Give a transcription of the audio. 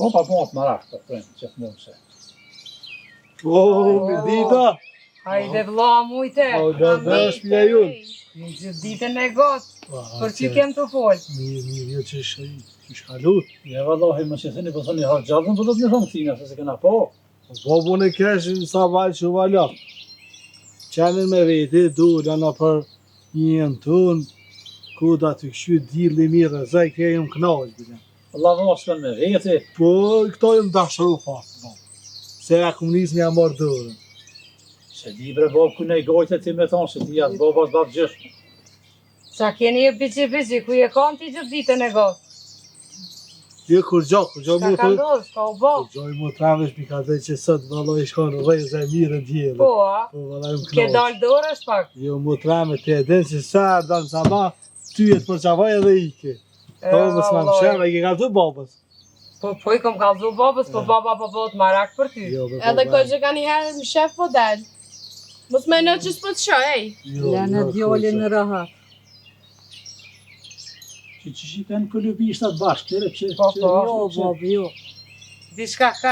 Po, pa po të marak, të prejnë, që të mund se. O, me dita. Hajde vlla mujte. O, do dhesh mja jun. Një gjithë ditën e gotë, për që kem të folë. Mirë, që shkalut. Ja, vallahi, më që thini, po thoni harë gjatën, po do të një thonë këtina, se kena po. Po, bu në keshin sa valë që valja. Qenin me veti, dula në për njën tun, ku da të këshy dilë mirë, zaj ke jëm knaqë, bile. Allah vashkan me veti. Po, këto jëm dashëru fatë, se e komunizmi ja marrë dorën. Se di bre bab ku ne gojtë ti me thonë, se ti jatë babas babë gjysh. Qa keni e bici, ku je kanë ti gjithë ditën e gotë? Jo, kur gjo Ka mu ka të... ndodhë, s'ka u bo. Kur gjo mu të ramesh mi ka dhe që sot valloj shkonë rejze mirë djeli. Po, a? Po, vallaj më Ke knaqë. dalë dorë është pak. Jo, mu të rame të edhen që sa dalë sa ma, tyjet për qavaj edhe ike. Po, më s'ma më shema, i ke kaltu babës. Po, i kom kalzu babës, po baba po bëhet marak për ty. Jo, be, Edhe kështë ka një herë më shef po del. Mos me në që s'po të shoj, ej. Lënë djolin në rahat. Që shiten këllubi ishtat bashkë, tëre që... Po, jo, babë, jo. Dishka ka